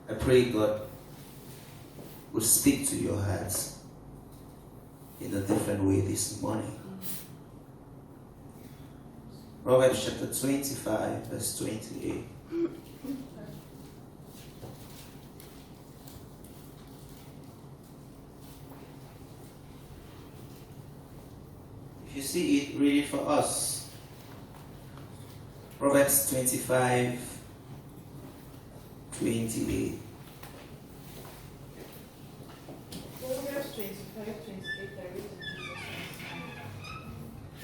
I pray God will speak to your hearts in a different way this morning. Proverbs chapter 25, verse 28. If you see it, read it for us. Proverbs 25, 28. Proverbs 25, 28, I read in Jesus' name.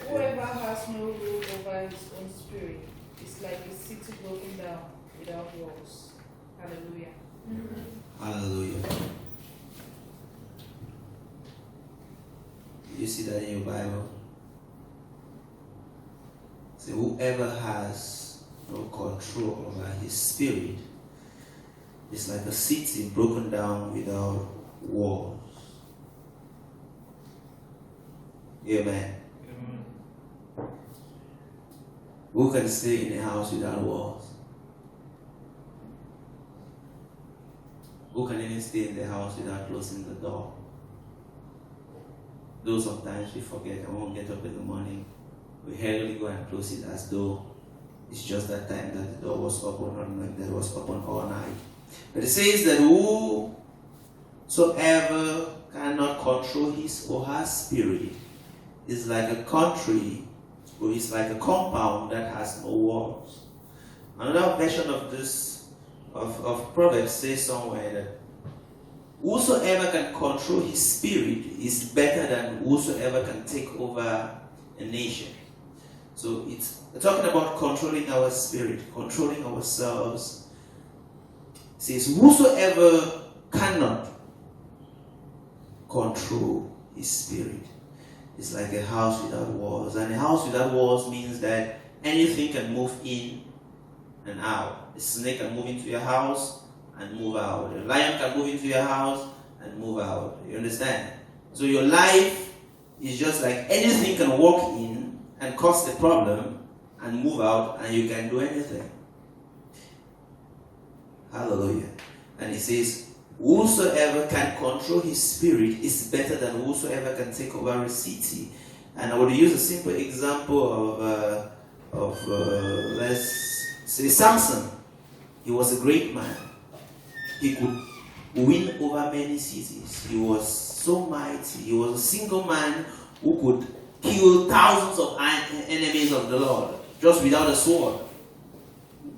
Whoever has no rule over his own spirit is like a city broken down without walls. Hallelujah. Hallelujah. You see that in your Bible? So whoever has no control over his spirit is like a city broken down without walls. Amen. Who can stay in a house without walls? Who can even stay in the house without closing the door? Though sometimes we forget and when we get up in the morning, we hurriedly go and close it as though it's just that time that the door was open, or like that it was open all night. But it says that whosoever cannot control his or her spirit is like a country, or is like a compound that has no walls. Another version of this, of Proverbs says somewhere that whosoever can control his spirit is better than whosoever can take over a nation. So it's talking about controlling our spirit, controlling ourselves. It says, whosoever cannot control his spirit is like a house without walls. And a house without walls means that anything can move in and out. A snake can move into your house and move out. A lion can move into your house and move out. You understand? So your life is just like anything can walk in and cause the problem and move out, and you can do anything. Hallelujah. And it says, whosoever can control his spirit is better than whosoever can take over a city. And I would use a simple example of let's say Samson. He was a great man. He could win over many cities. He was so mighty. He was a single man who could kill thousands of enemies of the Lord just without a sword.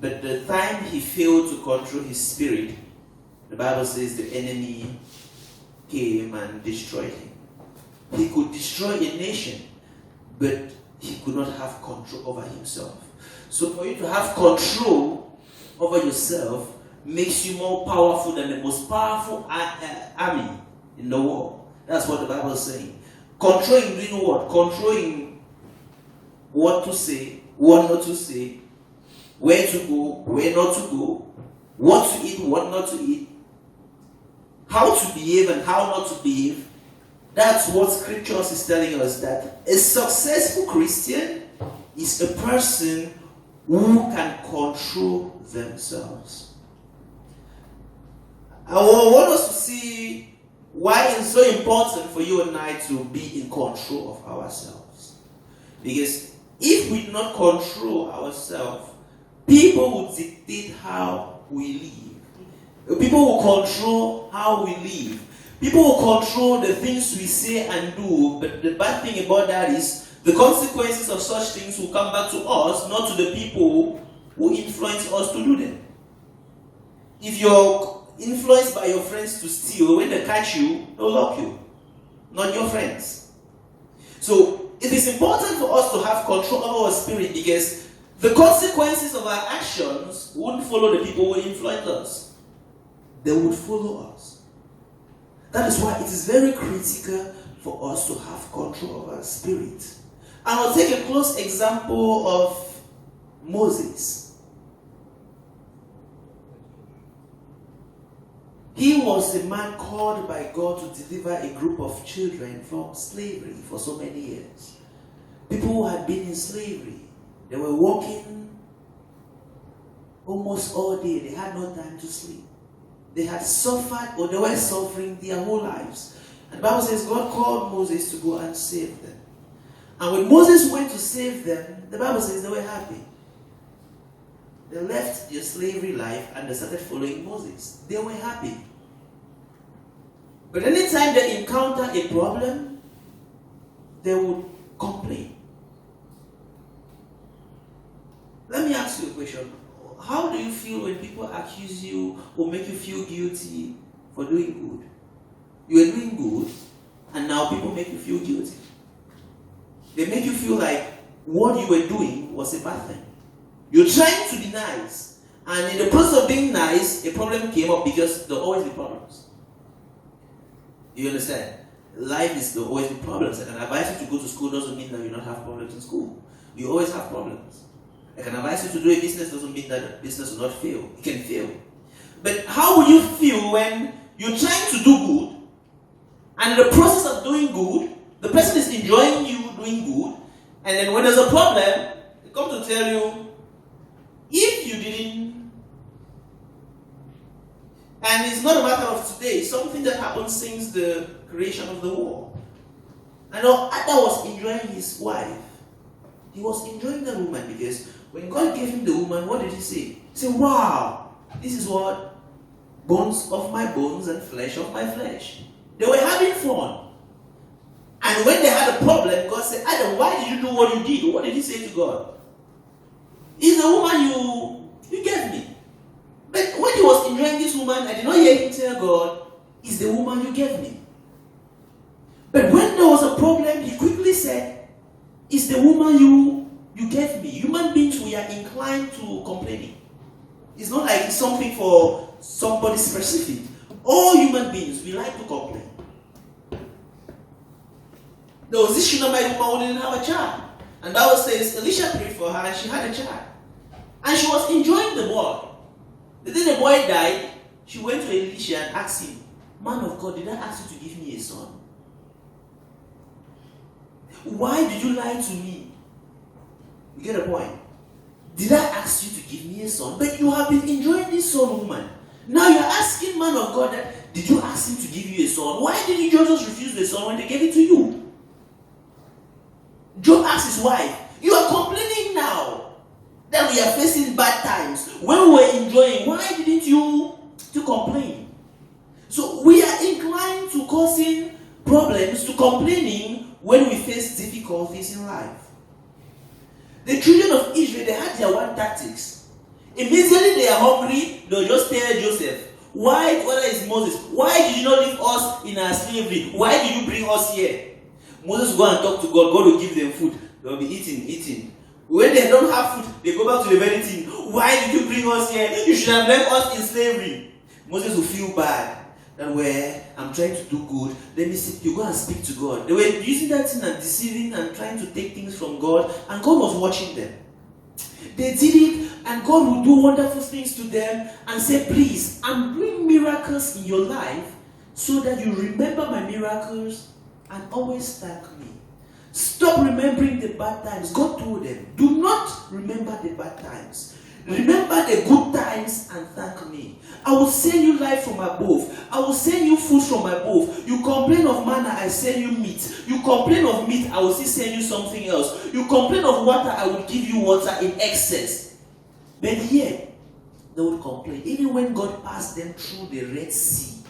But the time he failed to control his spirit, the Bible says the enemy came and destroyed him. He could destroy a nation, but he could not have control over himself. So for you to have control over yourself makes you more powerful than the most powerful army in the world. That's what the Bible is saying. Controlling doing what? Controlling what to say, what not to say, where to go, where not to go, what to eat, what not to eat, how to behave and how not to behave. That's what scriptures is telling us, that a successful Christian is a person who can control themselves. I want us to see why it's so important for you and I to be in control of ourselves. Because if we do not control ourselves, people will dictate how we live. People will control how we live. People will control the things we say and do. But the bad thing about that is the consequences of such things will come back to us, not to the people who influence us to do them. If you're influenced by your friends to steal, when they catch you, they'll lock you, not your friends. So it is important for us to have control over our spirit, because the consequences of our actions wouldn't follow the people who influence us. They would follow us. That is why it is very critical for us to have control of our spirit. And I'll take a close example of Moses. He was a man called by God to deliver a group of children from slavery for so many years. People who had been in slavery, they were working almost all day. They had no time to sleep. they had suffered or they were suffering their whole lives. And the Bible says God called Moses to go and save them. And when Moses went to save them, the Bible says they were happy. They left their slavery life and they started following Moses. They were happy. But anytime they encounter a problem, they would complain. Let me ask you a question. How do you feel when people accuse you or make you feel guilty for doing good? You are doing good, and now people make you feel guilty. They make you feel like what you were doing was a bad thing. You're trying to be nice, and in the process of being nice, a problem came up because there will always be problems. You understand? Life is there will always be problems. I can advise you to go to school doesn't mean that you don't have problems in school. You always have problems. I can advise you to do a business doesn't mean that the business will not fail. It can fail. But how will you feel when you're trying to do good, and in the process of doing good, the person is enjoying you doing good, and then when there's a problem, they come to tell you, if you didn't, and it's not a matter of today, it's something that happened since the creation of the world. I know Adam was enjoying his wife. He was enjoying the woman because when God gave him the woman, what did he say? He said, wow, this is what? Bones of my bones and flesh of my flesh. They were having fun. And when they had a problem, God said, Adam, why did you do what you did? What did he say to God? It's the woman you gave me. But when he was enjoying this woman, I did not hear him tell God, it's the woman you gave me. But when there was a problem, he quickly said, it's the woman you gave me. Human beings, we are inclined to complaining. It's not like it's something for somebody specific. All human beings, we like to complain. There was this Shunammite woman who didn't have a child. And Bible says Elisha prayed for her and she had a child. And she was enjoying the boy. The day the boy died, she went to Elisha and asked him, man of God, did I ask you to give me a son? Why did you lie to me? You get the point? Did I ask you to give me a son? But you have been enjoying this son, woman. Now you're asking man of God that, did you ask him to give you a son? Why did you just refuse the son when they gave it to you? Job asked his wife, you are complaining now that we are facing bad times. When we were enjoying, why didn't you complain? So we are inclined to causing problems, to complaining when we face difficulties in life. The children of Israel, they had their one tactics. Immediately they are hungry, they'll just tell Joseph, whether it's Moses, why did you not leave us in our slavery? Why did you bring us here? Moses will go and talk to God. God will give them food. They'll be eating. When they don't have food, they go back to the very thing. Why did you bring us here? You should have left us in slavery. Moses will feel bad. That I'm trying to do good. Let me see. You go and speak to God. They were using that thing and deceiving and trying to take things from God. And God was watching them. They did it, and God will do wonderful things to them and say, please, I'm doing miracles in your life so that you remember my miracles and always thank me. Stop remembering the bad times. God told them, do not remember the bad times. Remember the good times and thank me. I will send you life from above. I will send you food from above. You complain of manna, I send you meat. You complain of meat, I will still send you something else. You complain of water, I will give you water in excess. But yet, they would complain. Even when God passed them through the Red Sea,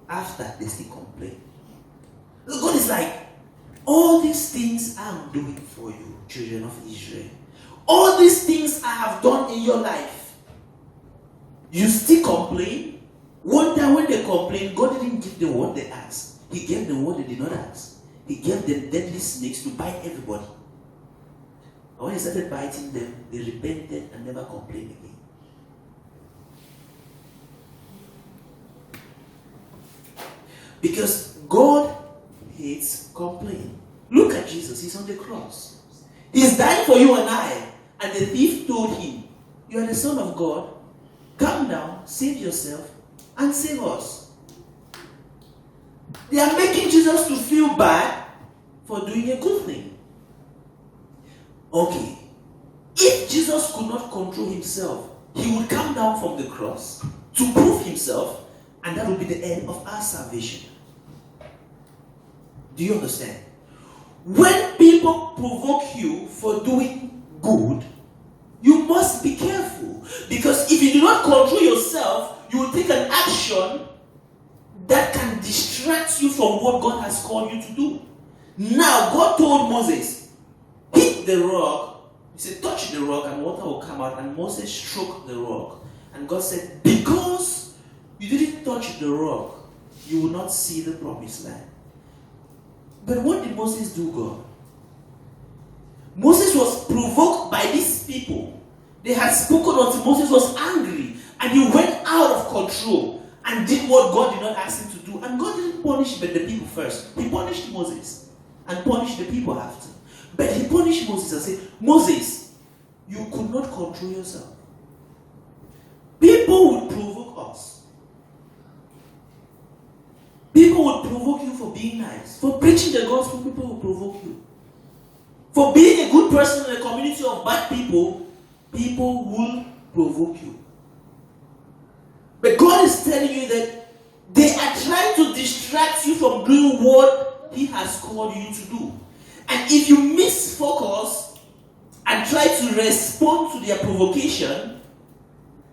after they still complain. God is like, all these things I'm doing for you, children of Israel. All these things I have done in your life. You still complain? One time when they complained, God didn't give them what they asked. He gave them what they did not ask. He gave them deadly snakes to bite everybody. And when he started biting them, they repented and never complained again. Because God hates complaining. Look at Jesus, he's on the cross. He's dying for you and I. And the thief told him, you are the Son of God. Come down, save yourself, and save us. They are making Jesus to feel bad for doing a good thing. Okay. If Jesus could not control himself, he would come down from the cross to prove himself, and that would be the end of our salvation. Do you understand? When people provoke you for doing good, you must be careful. Because if you do not control yourself, you will take an action that can distract you from what God has called you to do. Now, God told Moses, hit the rock. He said, touch the rock and water will come out. And Moses struck the rock. And God said, because you didn't touch the rock, you will not see the promised land. But what did Moses do, God? Moses was provoked by these people. They had spoken until Moses was angry. And he went out of control and did what God did not ask him to do. And God didn't punish the people first. He punished Moses and punished the people after. But he punished Moses and said, Moses, you could not control yourself. People would provoke us. People would provoke you for being nice. For preaching the gospel, people will provoke you. For being a good person in a community of bad people, people will provoke you. But God is telling you that they are trying to distract you from doing what He has called you to do. And if you miss focus and try to respond to their provocation,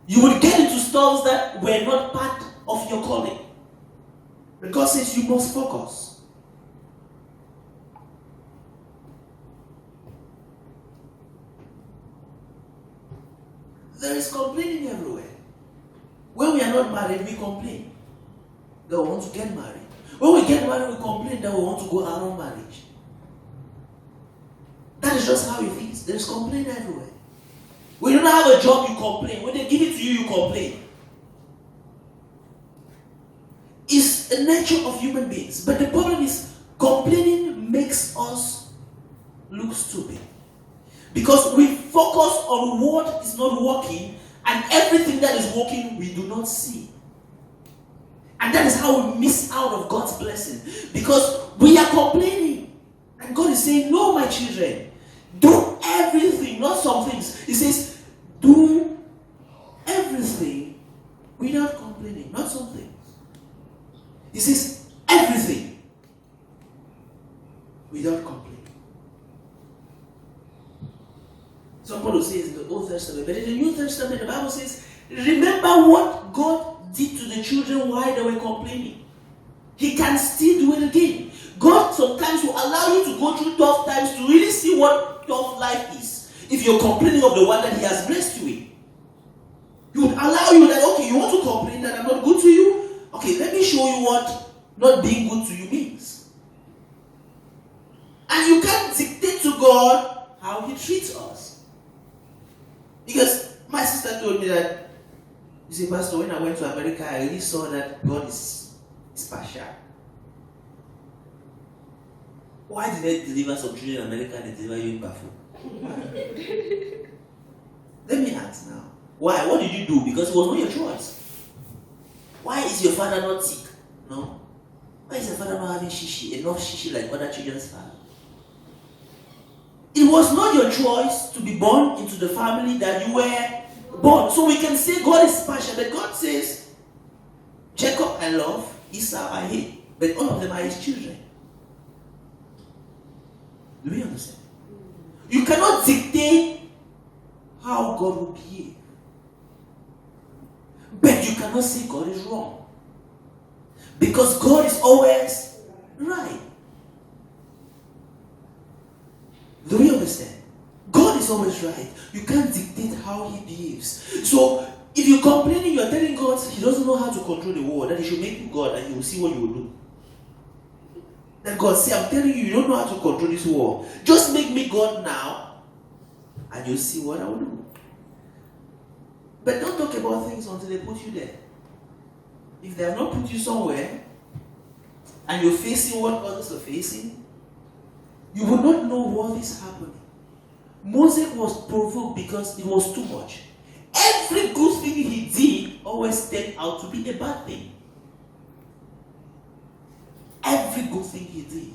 you will get into stuff that were not part of your calling. But God says you must focus. There is complaining everywhere. When we are not married, we complain that we want to get married. When we get married, we complain that we want to go out of marriage. That is just how it is. There is complaining everywhere. When you don't have a job, you complain. When they give it to you, you complain. It's the nature of human beings. But the problem is, complaining makes us look stupid. Because we focus on what is not working, and everything that is working, we do not see. And that is how we miss out of God's blessing. Because we are complaining. And God is saying, no, my children, do everything, not some things. He says, do everything without complaining, not some things. He says, everything without complaining. Somebody says in the Old Testament, but in the New Testament, the Bible says, remember what God did to the children while they were complaining. He can still do it again. God sometimes will allow you to go through tough times to really see what tough life is. If you're complaining of the one that He has blessed you with, He would allow you that, okay, you want to complain that I'm not good to you? Okay, let me show you what not being good to you means. And you can't dictate to God how He treats us. Because my sister told me that, you see, Pastor, when I went to America, I really saw that God is partial. Why did they deliver some children in America and they deliver you in Bafo? Let me ask now. Why? What did you do? Because it was not your choice. Why is your father not sick? No. Why is your father not having shishi, enough shishi like other children's father? It was not your choice to be born into the family that you were born. So we can say God is partial, but God says, Jacob I love, Esau I hate, but all of them are His children. Do we understand? You cannot dictate how God will behave. But you cannot say God is wrong. Because God is always right. Do we understand? God is always right. You can't dictate how He behaves. So, if you're complaining, you're telling God He doesn't know how to control the world, that He should make you God and He will see what you will do. Then God say, I'm telling you, you don't know how to control this world. Just make me God now, and you'll see what I will do. But don't talk about things until they put you there. If they have not put you somewhere, and you're facing what others are facing, you will not know what is happening. Moses was provoked because it was too much. Every good thing he did always turned out to be a bad thing. Every good thing he did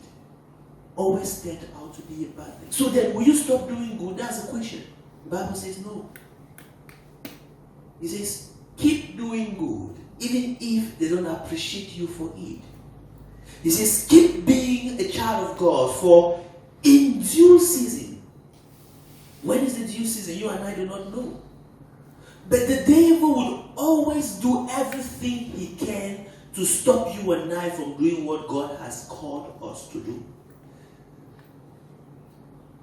always turned out to be a bad thing. So then, will you stop doing good? That's the question. The Bible says no. He says, keep doing good, even if they don't appreciate you for it. He says, keep being a child of God, for in due season. When is the due season? You and I do not know. But the devil will always do everything he can to stop you and I from doing what God has called us to do.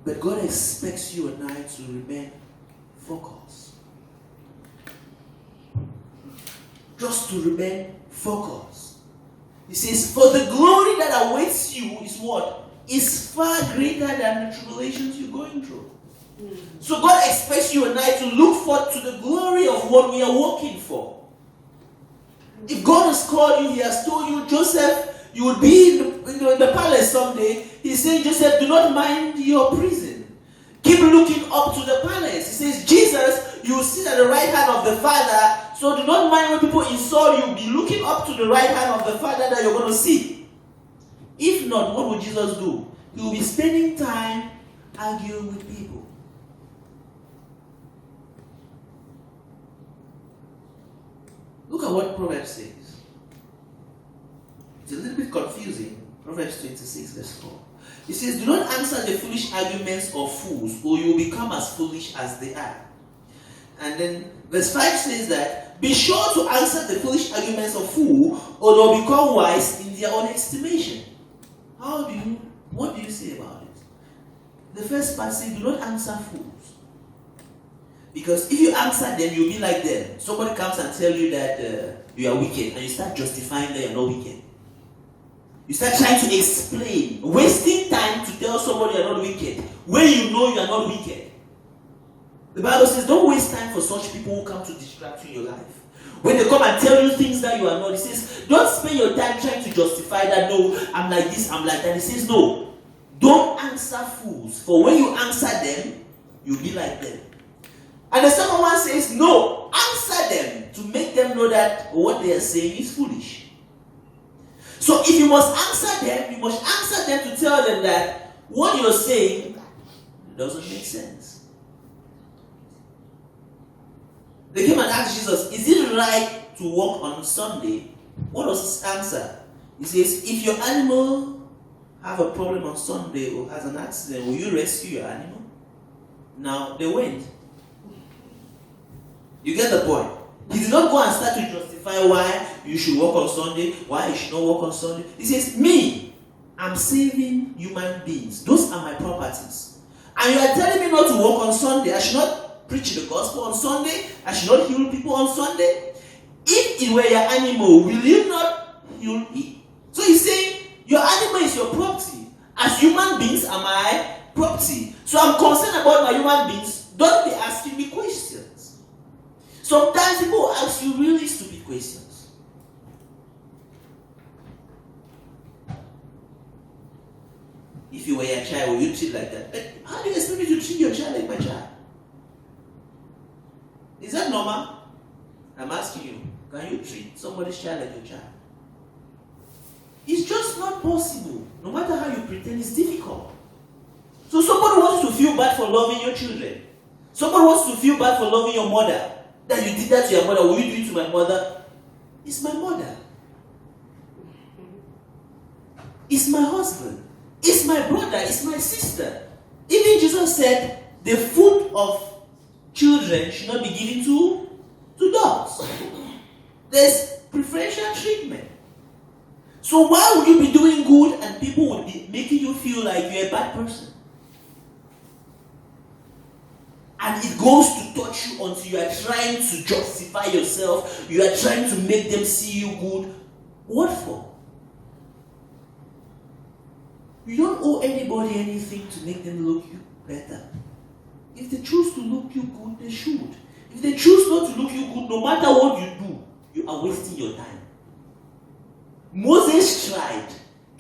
But God expects you and I to remain focused. Just to remain focused. He says, for the glory that awaits you is what? Is far greater than the tribulations you're going through. So God expects you and I to look forward to the glory of what we are working for. If God has called you, He has told you, Joseph, you will be in the palace someday. He's saying, Joseph, do not mind your prison. Keep looking up to the palace. He says, Jesus, you will sit at the right hand of the Father. So do not mind when people insult you. Be looking up to the right hand of the Father that you're going to see. If not, what will Jesus do? He will be spending time arguing with people. Look at what Proverbs says. It's a little bit confusing. Proverbs 26 verse 4. It says, do not answer the foolish arguments of fools, or you will become as foolish as they are. And then verse 5 says that, be sure to answer the foolish arguments of fools, or they'll become wise in their own estimation. What do you say about it? The first part says, do not answer fools. Because if you answer them, you'll be like them. Somebody comes and tells you that you are wicked, and you start justifying that you're not wicked. You start trying to explain, wasting time to tell somebody you're not wicked, when you know you are not wicked. The Bible says, don't waste time for such people who come to distract you in your life. When they come and tell you things that you are not, it says, don't spend your time trying to justify that, no, I'm like this, I'm like that. It says, no, don't answer fools, for when you answer them, you'll be like them. And the second one says, no, answer them to make them know that what they are saying is foolish. So if you must answer them, you must answer them to tell them that what you're saying doesn't make sense. They came and asked Jesus, is it right to walk on Sunday? What was his answer? He says, if your animal have a problem on Sunday or has an accident, will you rescue your animal? Now, they went. You get the point? He did not go and start to justify why you should walk on Sunday, why you should not walk on Sunday. He says, me, I'm saving human beings. Those are my properties. And you are telling me not to walk on Sunday. I should not preach the gospel on Sunday. I should not heal people on Sunday. If it were your animal, will you not heal it? So he's saying, your animal is your property. As human beings are my property. So I'm concerned about my human beings. Don't be asking me questions. Sometimes people ask you really stupid questions. If you were a child, would you treat like that? How do you expect me to treat your child like my child? Is that normal? I'm asking you, can you treat somebody's child like your child? It's just not possible. No matter how you pretend, it's difficult. So somebody wants you to feel bad for loving your children. Somebody wants to feel bad for loving your mother. That you did that to your mother, will you do it to my mother? It's my mother. It's my husband. It's my brother. It's my sister. Even Jesus said, the food of children should not be given to dogs. There's preferential treatment. So why would you be doing good and people would be making you feel like you're a bad person? And it goes to touch you until you are trying to justify yourself. You are trying to make them see you good. What for? You don't owe anybody anything to make them look you better. If they choose to look you good, they should. If they choose not to look you good, no matter what you do, you are wasting your time. Moses tried.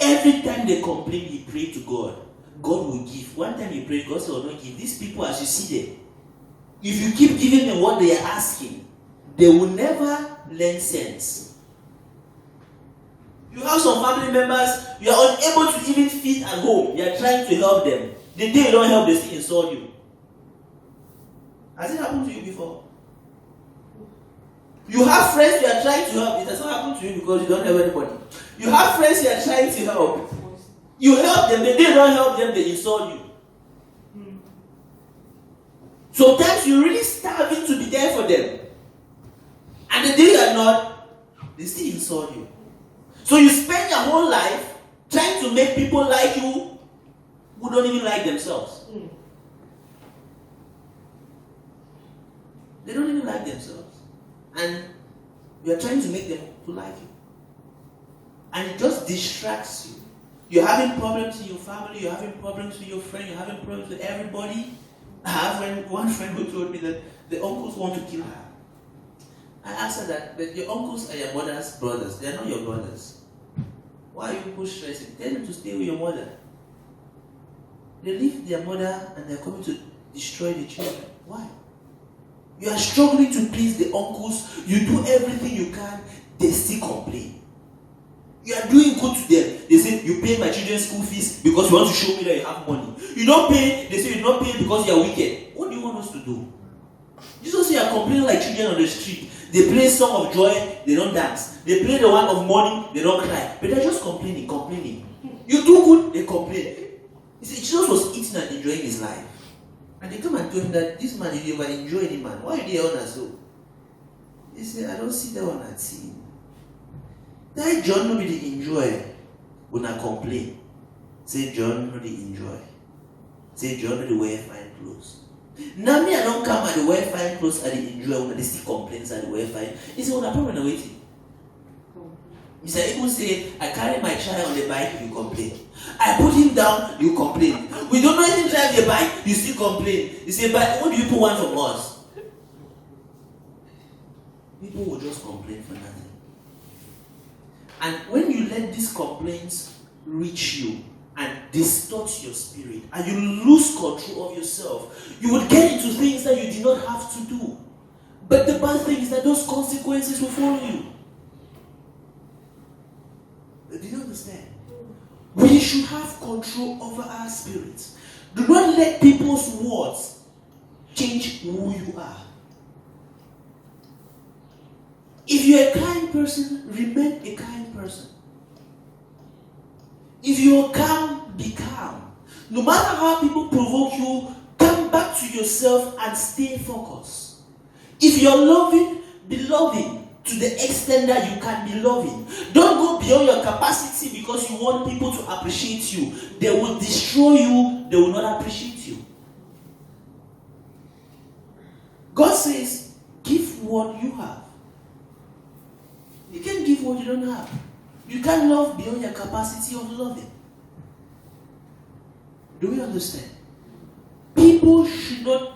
Every time they complained, he prayed to God. God will give. One time he prayed, God said, "Oh, don't give." These people, as you see them, if you keep giving them what they are asking, they will never learn sense. You have some family members, you are unable to even feed at home. You are trying to help them. The day you don't help, they still insult you. Has it happened to you before? You have friends you are trying to help. It does not happen to you because you don't have anybody. You have friends you are trying to help. You help them, they don't help them, they insult you. Sometimes you're really starving to be there for them. And the day you are not, they still insult you. So you spend your whole life trying to make people like you who don't even like themselves. They don't even like themselves. And you are trying to make them to like you. And it just distracts you. You're having problems in your family, you're having problems with your friend, you're having problems with everybody. I have one friend who told me that the uncles want to kill her. I asked her that, but your uncles are your mother's brothers. They are not your brothers. Why are you people stressing? Tell them to stay with your mother. They leave their mother and they're coming to destroy the children. Why? You are struggling to please the uncles. You do everything you can. They still complain. You are doing good to them. They say, you pay my children's school fees because you want to show me that you have money. You don't pay. They say, you don't pay because you are wicked. What do you want us to do? You just say you are complaining like children on the street. They play song of joy, they don't dance. They play the one of mourning, they don't cry. But they're just complaining. You do good, they complain. You see, Jesus was eating and enjoying his life. And they come and tell him that this man, if you ever enjoy any man, why are you there on so? He said, I don't see that one at see. That John no be the enjoy when I complain. Say John no the enjoy. Say John no the wear fine clothes. Now me I don't come at the wear fine clothes and the enjoy when they still complaints at the wear fine. He said, well, I'm probably waiting. He said, people say, I carry my child on the bike, you complain. I put him down, you complain. We don't know anything drive the bike, you still complain. He said, but what do you people want from us? People will just complain for nothing. And when you let these complaints reach you and distort your spirit, and you lose control of yourself, you would get into things that you did not have to do. But the bad thing is that those consequences will follow you. Do you understand? We should have control over our spirits. Do not let people's words change who you are. If you're a kind person, remain a kind person. If you're calm, be calm. No matter how people provoke you, come back to yourself and stay focused. If you're loving, be loving to the extent that you can be loving. Don't go beyond your capacity because you want people to appreciate you. They will destroy you, they will not appreciate you. God says, give what you have. You can't give what you don't have. You can't love beyond your capacity of loving. Do we understand? People should not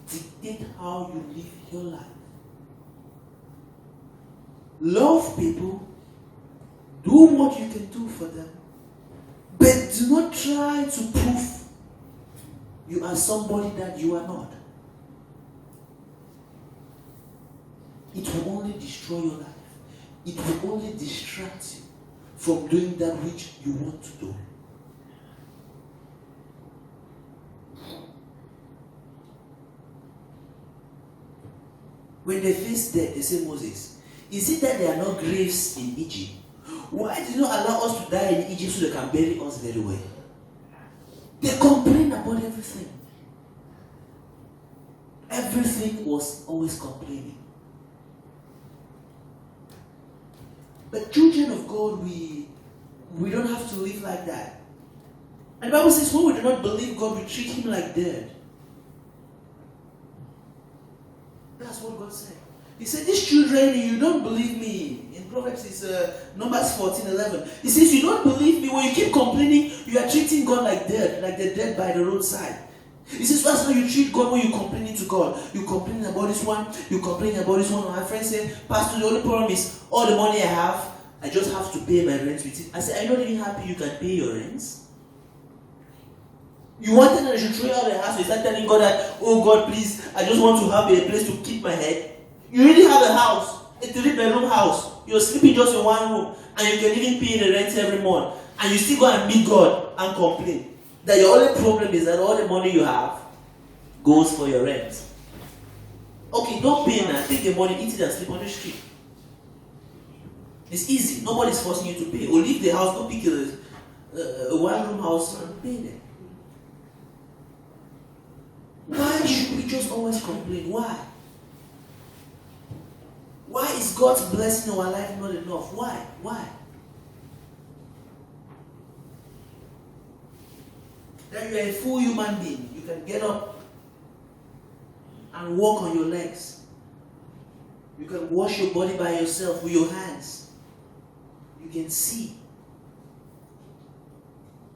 dictate how you live your life. Love people. Do what you can do for them. But do not try to prove you are somebody that you are not. It will only destroy your life. It will only distract you from doing that which you want to do. When they faced death, they say, Moses, is it that there are no graves in Egypt? Why did you not allow us to die in Egypt so they can bury us very well? They complain about everything. Everything was always complaining. But children of God, we don't have to live like that. And the Bible says, when we do not believe God, we treat him like dead. That's what God said. He said, these children, you don't believe me. In Proverbs, it's Numbers 14:11. He says, you don't believe me. When you keep complaining, you are treating God like dead, like the dead by the roadside. He says, that's how you treat God when you're complaining to God. You're complaining about this one, you're complaining about this one. My friend said, Pastor, the only problem is all the money I have, I just have to pay my rent with it. I said, are you not even happy you can pay your rents? You wanted that I should throw you out of the house. You start telling God that, oh God, please, I just want to have a place to keep my head. You already have a house, a 3-bedroom house. You're sleeping just in one room, and you can even pay the rent every month. And you still go and meet God and complain that your only problem is that all the money you have goes for your rent. Okay, don't pay now. Take the money, eat it, and sleep on the street. It's easy. Nobody's forcing you to pay. Or leave the house, go pick a one-room house and pay them. Why should we just always complain? Why? Why is God's blessing in our life not enough? Why? Why? That you are a full human being. You can get up and walk on your legs. You can wash your body by yourself with your hands. You can see.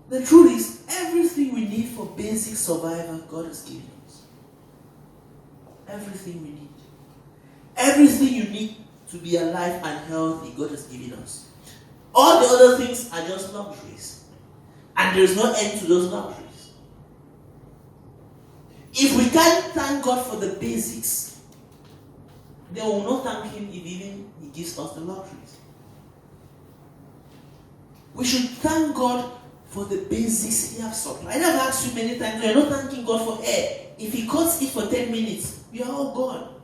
The truth is, everything we need for basic survival, God has given us. Everything we need. Everything you need to be alive and healthy, God has given us. All the other things are just luxuries. And there is no end to those luxuries. If we can't thank God for the basics, then we will not thank Him if even He gives us the luxuries. We should thank God for the basics He has supplied. I've asked you many times, you're not thanking God for air. If He cuts it for 10 minutes, we are all gone.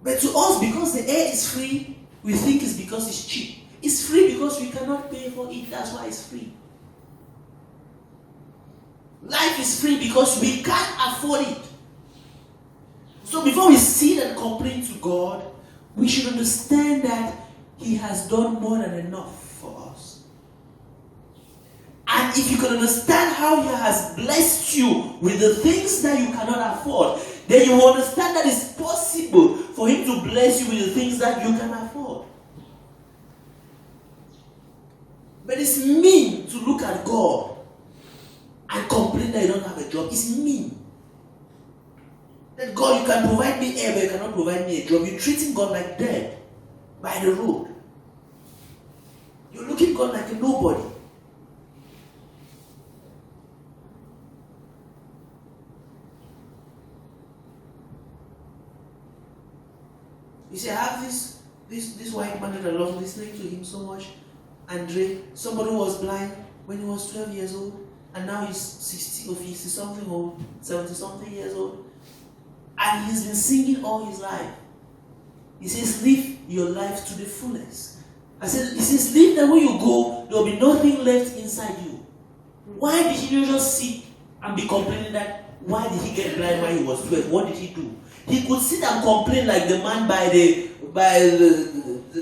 But to us, because the air is free, we think it's because it's cheap. It's free because we cannot pay for it. That's why it's free. Life is free because we can't afford it. So before we sit and complain to God, we should understand that He has done more than enough for us. And if you can understand how He has blessed you with the things that you cannot afford, then you will understand that it's possible for Him to bless you with the things that you can afford. But it's mean to look at God and complain that you don't have a job. It's mean. That God, you can provide me air, but you cannot provide me a job. You're treating God like dead by the road. You're looking at God like a nobody. You see, I have this white man that I love listening to him so much. Andre, somebody who was blind when he was 12 years old, and now he's 60 or 50 something old, 70 something years old. And he's been singing all his life. He says, live your life to the fullest. He says, live that when you go, there will be nothing left inside you. Why did he not just sit and be complaining that, why did he get blind when he was 12? What did he do? He could sit and complain like the man by the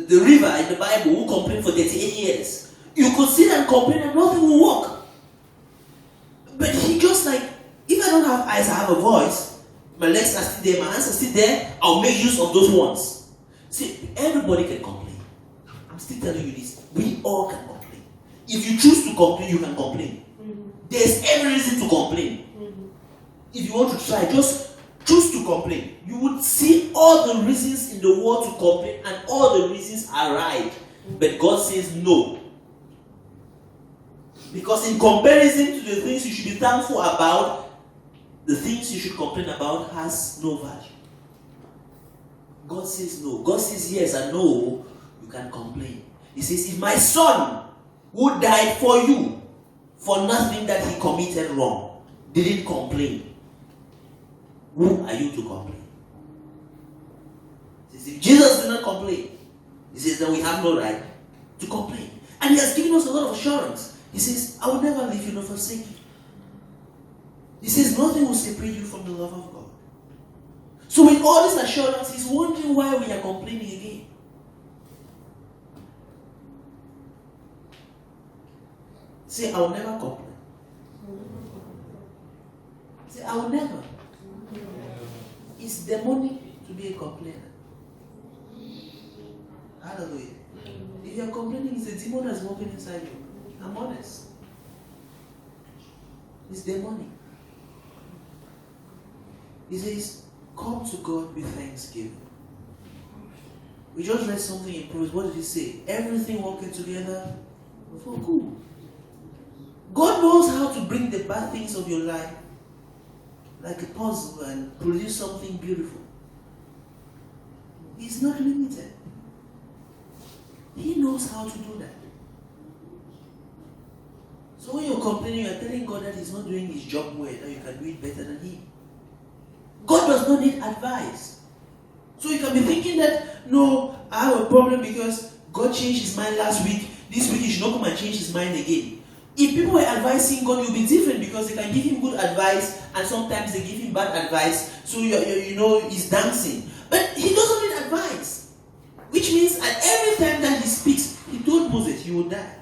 river in the Bible who complained for 38 years. You could sit and complain and nothing will work. But he just like, if I don't have eyes, I have a voice. My legs are still there, my hands are still there, I'll make use of those ones. See, everybody can complain. I'm still telling you this. We all can complain. If you choose to complain, you can complain. Mm-hmm. There's every reason to complain. Mm-hmm. If you want to try, just choose to complain. You would see all the reasons in the world to complain, and all the reasons are right. But God says no. Because in comparison to the things you should be thankful about, the things you should complain about has no value. God says no. God says yes and no, you can complain. He says, if my son who died for you for nothing that he committed wrong didn't complain, who are you to complain? He says, if Jesus did not complain, he says that we have no right to complain. And he has given us a lot of assurance. He says, I will never leave you nor forsake you. He says, nothing will separate you from the love of God. So with all this assurance, he's wondering why we are complaining again. Say, I will never complain. Say, I will never. It's demonic to be a complainer. Hallelujah. If you are complaining, it's a demon that's working inside you. I'm honest. It's demonic. He says, come to God with thanksgiving. We just read something in Proverbs. What did he say? Everything working together for good. God knows how to bring the bad things of your life like a puzzle and produce something beautiful. He's not limited. He knows how to do that. So when you're complaining, you're telling God that he's not doing his job well, that you can do it better than him. God does not need advice. So you can be thinking that, no, I have a problem because God changed his mind last week. This week he should not come and change his mind again. If people were advising God, it will be different because they can give him good advice and sometimes they give him bad advice. So, he's dancing. But he doesn't need advice. Which means at every time that he speaks, he told Moses, you will die.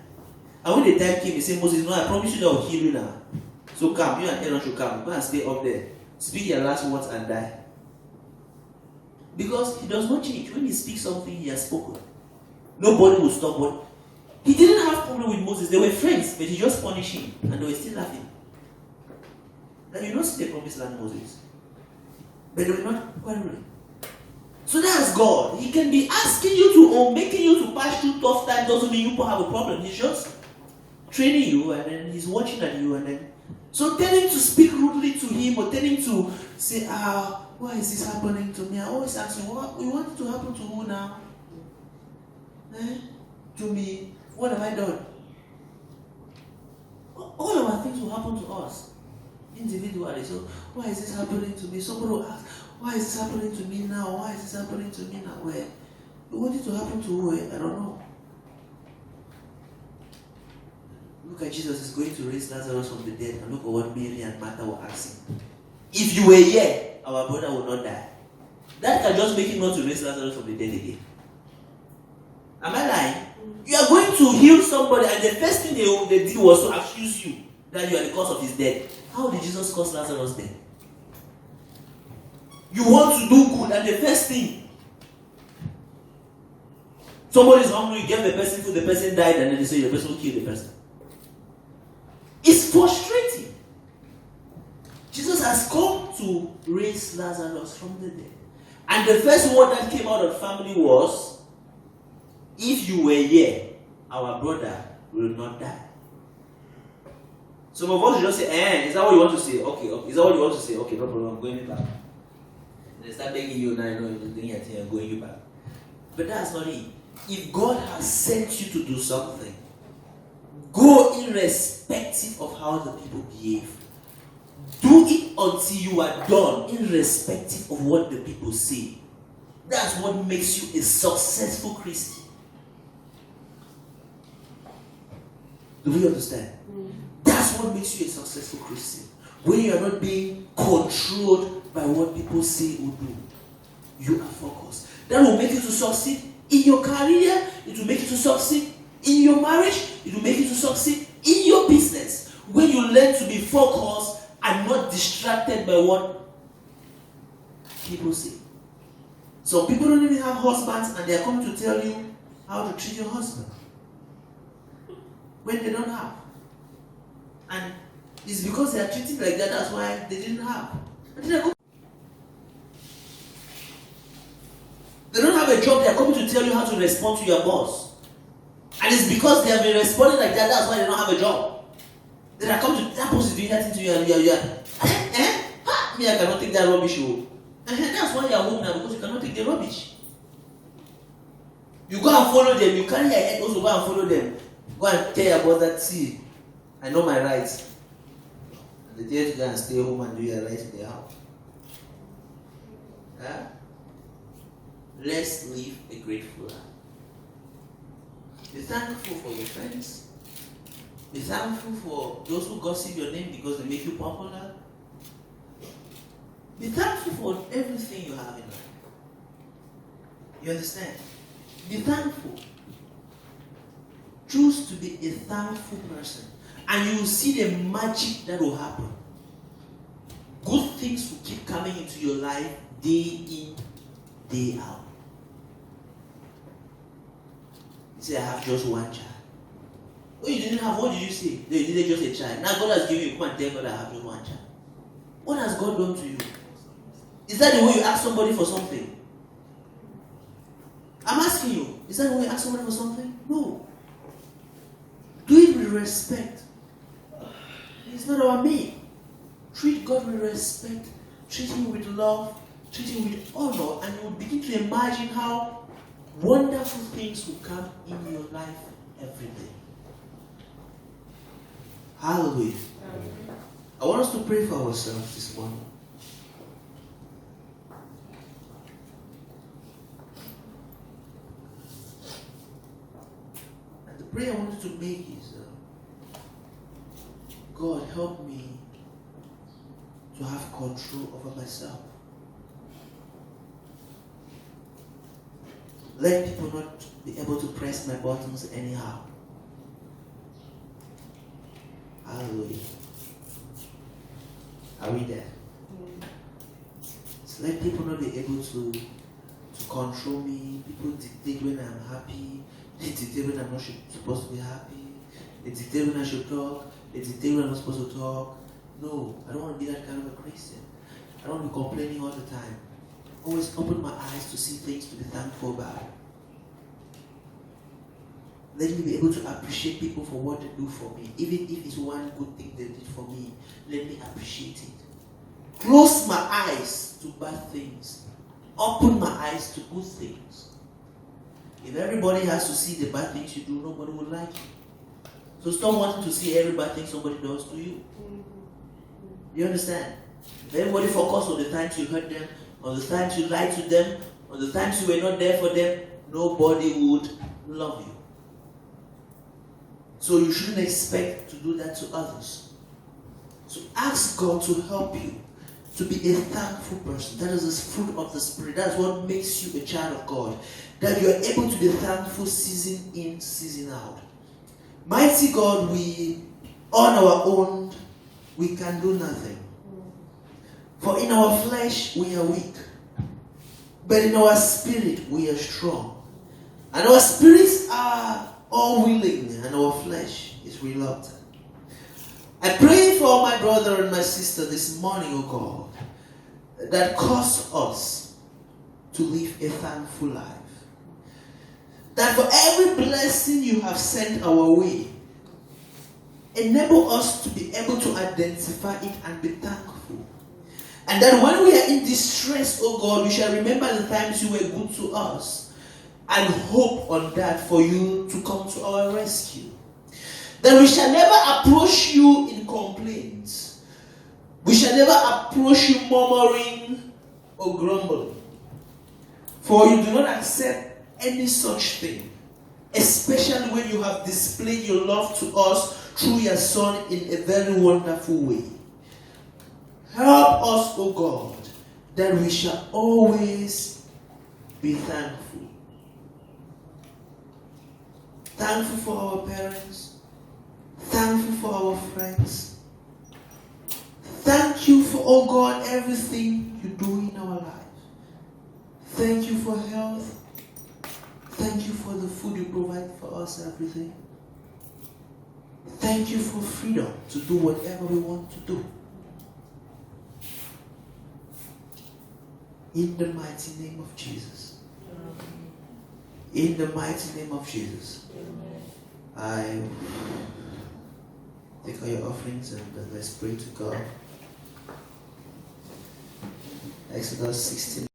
And when the time came, he said, Moses, no, I promise you that I will kill you now. So come, you and Aaron should come. Go and stay up there. Speak your last words and die. Because he does not change. When he speaks something, he has spoken. Nobody will stop what. He didn't have problem with Moses. They were friends, but he just punished him. And they were still laughing. Now you don't see the promised land, Moses. But they were not quarreling. So that's God. He can be asking you to, or making you to pass through tough times doesn't mean you have a problem. He's just training you and then he's watching at you and then. So telling to speak rudely to him or telling to say, why is this happening to me? I always ask you, what you want it to happen to who now? To me. What have I done? All of our things will happen to us individually. So why is this happening to me? Somebody will ask, why is this happening to me now? Why is this happening to me now? Where? You want it to happen to who? I don't know. Look at Jesus is going to raise Lazarus from the dead, and look at what Mary and Martha were asking. If you were here, our brother would not die. That can just make him not to raise Lazarus from the dead again. Am I lying? You are going to heal somebody, and the first thing they did was to accuse you that you are the cause of his death. How did Jesus cause Lazarus' death? You want to do good, and the first thing, somebody is hungry, you give the person food, the person died, and then they say the person will kill the person. It's frustrating. Jesus has come to raise Lazarus from the dead. And the first word that came out of the family was, if you were here, our brother will not die. Some of us just say, is that what you want to say? Okay. Is that what you want to say? Okay, no problem, I'm going back. And they start begging you, now you know you're doing your thing, I'm going you back. But that's not it. If God has sent you to do something, go irrespective of how the people behave. Do it until you are done, irrespective of what the people say. That's what makes you a successful Christian. Do we understand? That's what makes you a successful Christian. When you are not being controlled by what people say or do, you are focused. That will make you to succeed in your career. It will make you to succeed in your marriage. It will make you to succeed in your business. When you learn to be focused and not distracted by what people say. Some people don't even have husbands and they are coming to tell you how to treat your husband when they don't have. And it's because they are treating like that, that's why they didn't have. They don't have a job, they are coming to tell you how to respond to your boss. And it's because they have been responding like that, that's why they don't have a job. They are coming to, that boss is doing that thing to you and you are me, I cannot take that rubbish. That's why you are home now, because you cannot take the rubbish. You go and follow them, you carry your head also, go and follow them. Go and tell your boss that, see, I know my rights. And they tell you to go and stay home and do your rights in the house. Huh? Let's live a grateful life. Be thankful for your friends. Be thankful for those who gossip your name because they make you popular. Be thankful for everything you have in life. You understand? Be thankful. Choose to be a thankful person. And you will see the magic that will happen. Good things will keep coming into your life day in, day out. You say, I have just one child. Oh, you didn't have, what did you say? No, you needed just a child. Now God has given you, come and tell God I have just one child. What has God done to you? Is that the way you ask somebody for something? I'm asking you, is that the way you ask somebody for something? No. Do it with respect. It's not our me. Treat God with respect. Treat Him with love. Treat Him with honor. And you will begin to imagine how wonderful things will come in your life every day. Hallelujah. I want us to pray for ourselves this morning. prayer I wanted to make is, God, help me to have control over myself. Let people not be able to press my buttons anyhow. Hallelujah. Are we there? So let people not be able to control me. People dictate when I'm happy. They dictate when I'm not supposed to be happy. They dictate when I should talk. They dictate when I'm not supposed to talk. No, I don't want to be that kind of a Christian. I don't want to be complaining all the time. Always open my eyes to see things to be thankful about. Let me be able to appreciate people for what they do for me. Even if it's one good thing they did for me, let me appreciate it. Close my eyes to bad things. Open my eyes to good things. If everybody has to see the bad things you do, nobody will like you. So stop wanting to see every bad thing somebody does to you. You understand? If everybody focus on the times you hurt them, on the times you lied to them, on the times you were not there for them, nobody would love you. So you shouldn't expect to do that to others. So ask God to help you to be a thankful person. That is the fruit of the Spirit. That's what makes you a child of God. That you are able to be thankful season in, season out. Mighty God, on our own, we can do nothing. For in our flesh, we are weak. But in our spirit, we are strong. And our spirits are all willing, and our flesh is reluctant. I pray for my brother and my sister this morning, oh God, that cause us to live a thankful life. That for every blessing you have sent our way, enable us to be able to identify it and be thankful. And that when we are in distress, oh God, we shall remember the times you were good to us and hope on that for you to come to our rescue. That we shall never approach you in complaints. We shall never approach you murmuring or grumbling. For you do not accept any such thing, especially when you have displayed your love to us through your Son in a very wonderful way. Help us, O God, that we shall always be thankful. Thankful for our parents. Thankful for our friends. Thank you for, oh God, everything you do in our life. Thank you for health. Thank you for the food you provide for us every day. Thank you for freedom to do whatever we want to do. In the mighty name of Jesus. In the mighty name of Jesus. I take all your offerings and let's pray to God. Exodus 16.